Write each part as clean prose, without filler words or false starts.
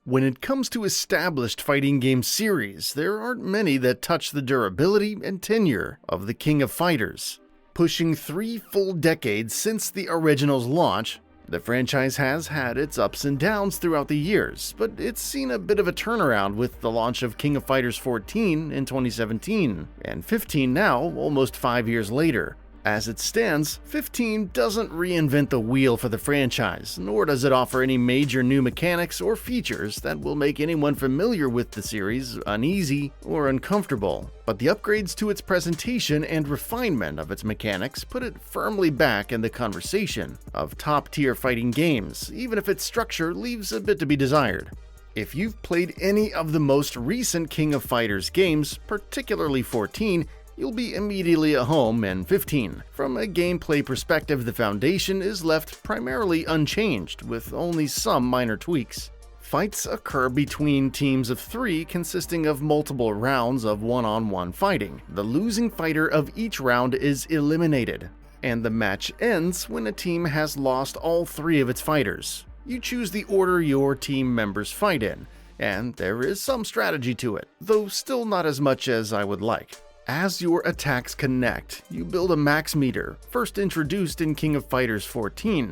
When it comes to established fighting game series, there aren't many that touch the durability and tenure of the King of Fighters. Pushing 3 full decades since the original's launch, the franchise has had its ups and downs throughout the years, but it's seen a bit of a turnaround with the launch of King of Fighters 14 in 2017, and 15 now, almost 5 years later. As it stands, 15 doesn't reinvent the wheel for the franchise, nor does it offer any major new mechanics or features that will make anyone familiar with the series uneasy or uncomfortable. But the upgrades to its presentation and refinement of its mechanics put it firmly back in the conversation of top-tier fighting games, even if its structure leaves a bit to be desired. If you've played any of the most recent King of Fighters games, particularly 14, you'll be immediately at home in 15. From a gameplay perspective, the foundation is left primarily unchanged, with only some minor tweaks. Fights occur between teams of 3 consisting of multiple rounds of one-on-one fighting. The losing fighter of each round is eliminated, and the match ends when a team has lost all 3 of its fighters. You choose the order your team members fight in, and there is some strategy to it, though still not as much as I would like. As your attacks connect, you build a max meter, first introduced in King of Fighters 14,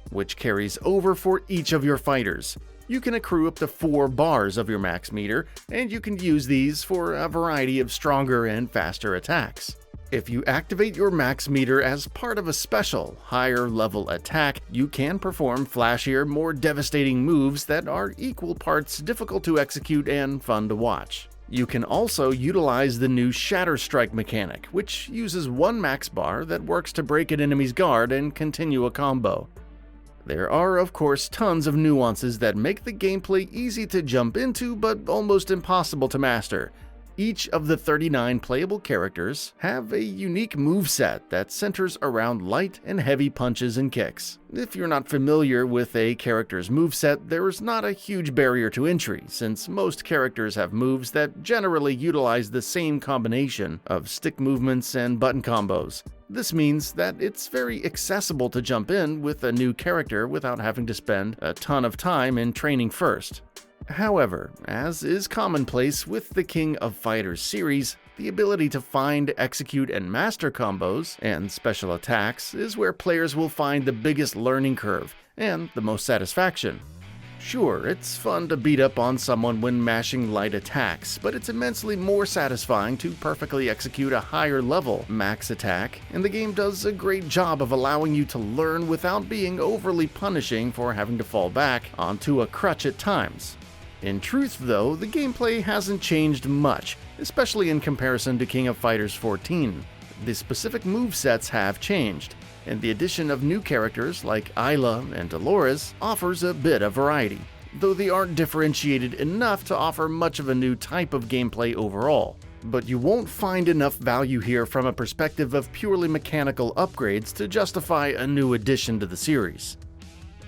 which carries over for each of your fighters. You can accrue up to 4 bars of your max meter, and you can use these for a variety of stronger and faster attacks. If you activate your max meter as part of a special, higher level attack, you can perform flashier, more devastating moves that are equal parts difficult to execute and fun to watch. You can also utilize the new Shatter Strike mechanic, which uses 1 max bar that works to break an enemy's guard and continue a combo. There are, of course, tons of nuances that make the gameplay easy to jump into but almost impossible to master. Each of the 39 playable characters have a unique moveset that centers around light and heavy punches and kicks. If you're not familiar with a character's moveset, there's not a huge barrier to entry, since most characters have moves that generally utilize the same combination of stick movements and button combos. This means that it's very accessible to jump in with a new character without having to spend a ton of time in training first. However, as is commonplace with the King of Fighters series, the ability to find, execute, and master combos and special attacks is where players will find the biggest learning curve and the most satisfaction. Sure, it's fun to beat up on someone when mashing light attacks, but it's immensely more satisfying to perfectly execute a higher level max attack, and the game does a great job of allowing you to learn without being overly punishing for having to fall back onto a crutch at times. In truth, though, the gameplay hasn't changed much, especially in comparison to King of Fighters 14. The specific movesets have changed, and the addition of new characters like Ayla and Dolores offers a bit of variety, though they aren't differentiated enough to offer much of a new type of gameplay overall. But you won't find enough value here from a perspective of purely mechanical upgrades to justify a new addition to the series.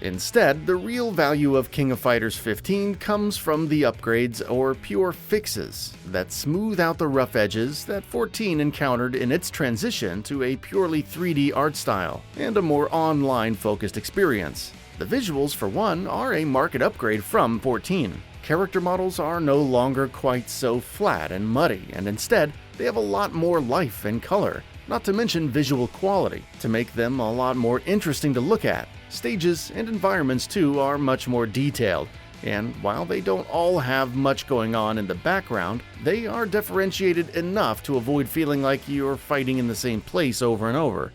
Instead, the real value of King of Fighters 15 comes from the upgrades or pure fixes that smooth out the rough edges that 14 encountered in its transition to a purely 3D art style and a more online-focused experience. The visuals, for one, are a marked upgrade from 14. Character models are no longer quite so flat and muddy, and instead, they have a lot more life and color, not to mention visual quality, to make them a lot more interesting to look at. Stages and environments too are much more detailed, and while they don't all have much going on in the background, they are differentiated enough to avoid feeling like you're fighting in the same place over and over.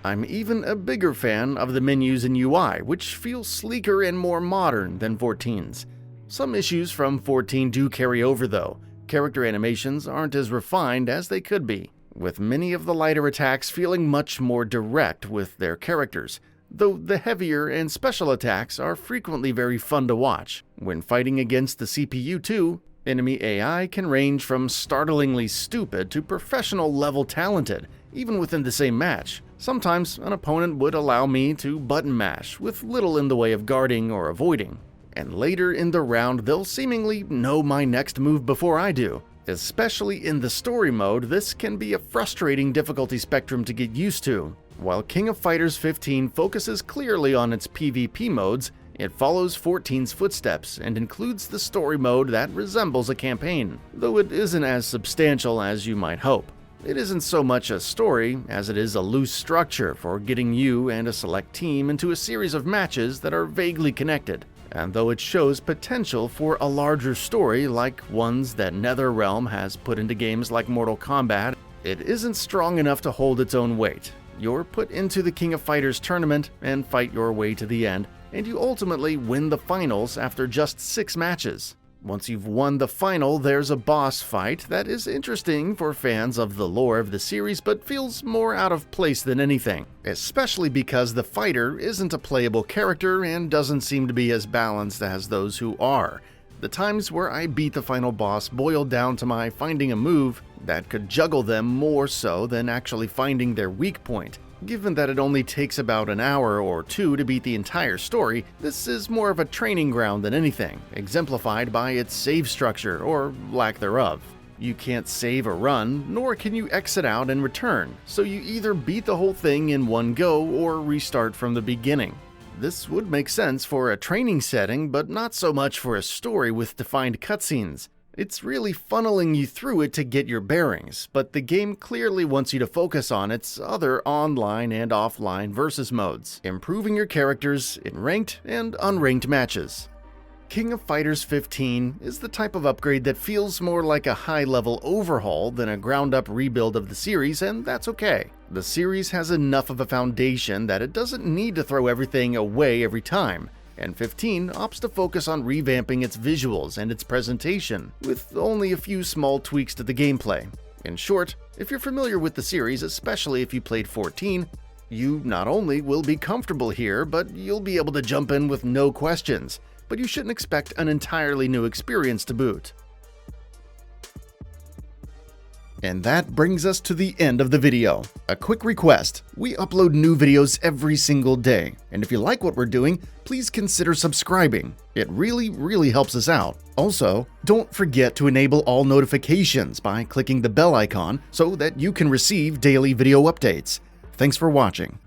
I'm even a bigger fan of the menus and UI, which feel sleeker and more modern than 14's. Some issues from 14 do carry over though. Character animations aren't as refined as they could be, with many of the lighter attacks feeling much more direct with their characters, though the heavier and special attacks are frequently very fun to watch. When fighting against the CPU too, enemy AI can range from startlingly stupid to professional level talented, even within the same match, Sometimes an opponent would allow me to button mash, with little in the way of guarding or avoiding. And later in the round, they'll seemingly know my next move before I do. Especially in the story mode, this can be a frustrating difficulty spectrum to get used to. While King of Fighters 15 focuses clearly on its PvP modes, it follows 14's footsteps and includes the story mode that resembles a campaign, though it isn't as substantial as you might hope. It isn't so much a story as it is a loose structure for getting you and a select team into a series of matches that are vaguely connected. And though it shows potential for a larger story like ones that NetherRealm has put into games like Mortal Kombat, it isn't strong enough to hold its own weight. You're put into the King of Fighters tournament and fight your way to the end, and you ultimately win the finals after just 6 matches. Once you've won the final, there's a boss fight that is interesting for fans of the lore of the series but feels more out of place than anything, especially because the fighter isn't a playable character and doesn't seem to be as balanced as those who are. The times where I beat the final boss boiled down to my finding a move that could juggle them more so than actually finding their weak point. Given that it only takes about an hour or 2 to beat the entire story, this is more of a training ground than anything, exemplified by its save structure, or lack thereof. You can't save a run, nor can you exit out and return, so you either beat the whole thing in one go or restart from the beginning. This would make sense for a training setting, but not so much for a story with defined cutscenes. It's really funneling you through it to get your bearings, but the game clearly wants you to focus on its other online and offline versus modes, improving your characters in ranked and unranked matches. King of Fighters 15 is the type of upgrade that feels more like a high-level overhaul than a ground-up rebuild of the series, and that's okay. The series has enough of a foundation that it doesn't need to throw everything away every time, and 15 opts to focus on revamping its visuals and its presentation, with only a few small tweaks to the gameplay. In short, if you're familiar with the series, especially if you played 14, you not only will be comfortable here, but you'll be able to jump in with no questions, but you shouldn't expect an entirely new experience to boot. And that brings us to the end of the video. A quick request: we upload new videos every single day, and if you like what we're doing, please consider subscribing. It really helps us out. Also, don't forget to enable all notifications by clicking the bell icon so that you can receive daily video updates. Thanks for watching.